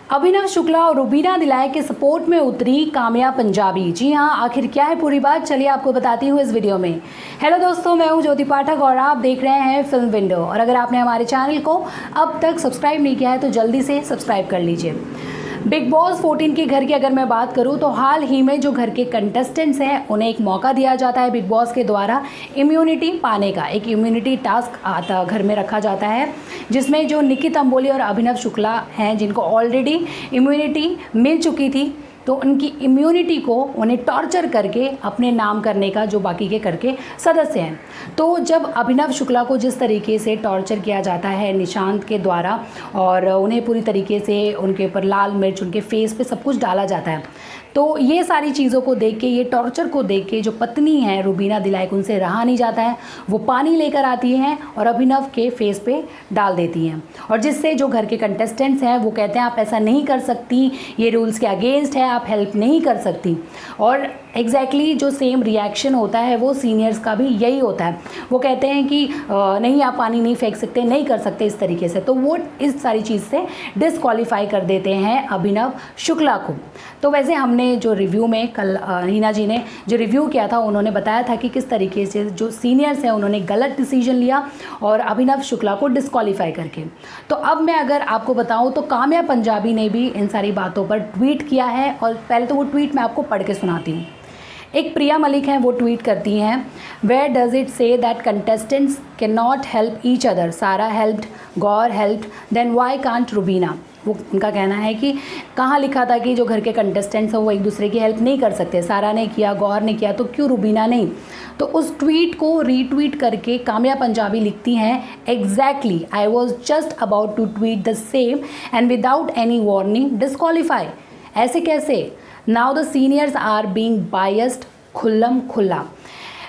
अभिनव शुक्ला और रुबीना दिलाई के सपोर्ट में उतरी काम्या पंजाबी। जी हाँ, आखिर क्या है पूरी बात, चलिए आपको बताती हूँ इस वीडियो में। हेलो दोस्तों, मैं हूँ ज्योति पाठक और आप देख रहे हैं फिल्म विंडो। और अगर आपने हमारे चैनल को अब तक सब्सक्राइब नहीं किया है तो जल्दी से सब्सक्राइब कर लीजिए। बिग बॉस 14 के घर की अगर मैं बात करूं तो हाल ही में जो घर के कंटेस्टेंट्स हैं उन्हें एक मौका दिया जाता है बिग बॉस के द्वारा इम्यूनिटी पाने का। एक इम्यूनिटी टास्क आता घर में रखा जाता है जिसमें जो निकिता अंबोली और अभिनव शुक्ला हैं जिनको ऑलरेडी इम्यूनिटी मिल चुकी थी, तो उनकी इम्यूनिटी को उन्हें टॉर्चर करके अपने नाम करने का जो बाकी के करके सदस्य हैं। तो जब अभिनव शुक्ला को जिस तरीके से टॉर्चर किया जाता है निशांत के द्वारा और उन्हें पूरी तरीके से उनके ऊपर लाल मिर्च उनके फेस पे सब कुछ डाला जाता है, तो ये सारी चीज़ों को देख के, ये टॉर्चर को देख के जो पत्नी है रुबीना दिलाई उनसे रहा नहीं जाता है। वो पानी लेकर आती हैं और अभिनव के फेस पे डाल देती हैं, और जिससे जो घर के कंटेस्टेंट्स हैं वो कहते हैं आप ऐसा नहीं कर सकती, ये रूल्स के अगेंस्ट है, आप हेल्प नहीं कर सकती। और एग्जैक्टली जो सेम रिएक्शन होता है वो सीनियर्स का भी यही होता है। वो कहते हैं कि नहीं, आप पानी नहीं फेंक सकते, नहीं कर सकते इस तरीके से। तो वो इस सारी चीज़ से डिस्क्वालीफाई कर देते हैं अभिनव शुक्ला को। तो वैसे हमने जो रिव्यू में कल हीना जी ने जो रिव्यू किया था उन्होंने बताया था कि किस तरीके से जो सीनियर्स हैं उन्होंने गलत डिसीजन लिया और अभिनव शुक्ला को डिस्क्वालीफाई करके। तो अब मैं अगर आपको बताऊं तो काम्या पंजाबी ने भी इन सारी बातों पर ट्वीट किया है, और पहले तो वो ट्वीट मैं आपको पढ़ के सुनाती हूँ। एक प्रिया मलिक हैं, वो ट्वीट करती हैं, where does it say that contestants can not help each other, Sara helped, Gauahar helped, then why can't Rubina. वो उनका कहना है कि कहाँ लिखा था कि जो घर के कंटेस्टेंट्स हैं वो एक दूसरे की हेल्प नहीं कर सकते, सारा ने किया, गौर ने किया, तो क्यों रुबीना नहीं। तो उस ट्वीट को रीट्वीट करके काम्या पंजाबी लिखती हैं, exactly I was just about to tweet the same and without any warning disqualify. ऐसे कैसे, now the seniors are being biased, खुल्लम खुल्ला।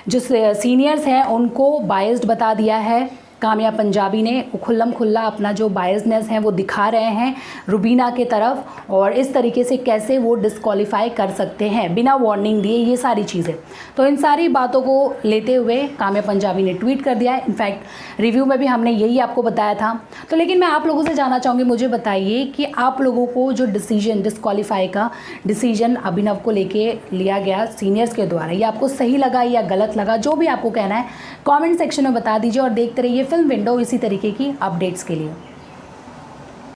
जो सीनियर्स हैं उनको बायस्ड बता दिया है काम्या पंजाबी ने, खुल्लम खुल्ला अपना जो बायसनेस है वो दिखा रहे हैं रुबीना के तरफ, और इस तरीके से कैसे वो डिस्क्वालीफाई कर सकते हैं बिना वार्निंग दिए, ये सारी चीज़ें। तो इन सारी बातों को लेते हुए काम्या पंजाबी ने ट्वीट कर दिया है। इनफैक्ट रिव्यू में भी हमने यही आपको बताया था। तो लेकिन मैं आप लोगों से जानना चाहूँगी, मुझे बताइए कि आप लोगों को जो डिसीजन डिस्क्वालीफाई का डिसीजन अभिनव को लेके लिया गया सीनियर्स के द्वारा, ये आपको सही लगा या गलत लगा, जो भी आपको कहना है कमेंट सेक्शन में बता दीजिए। और देखते रहिए फिल्म विंडो इसी तरीके की अपडेट्स के लिए।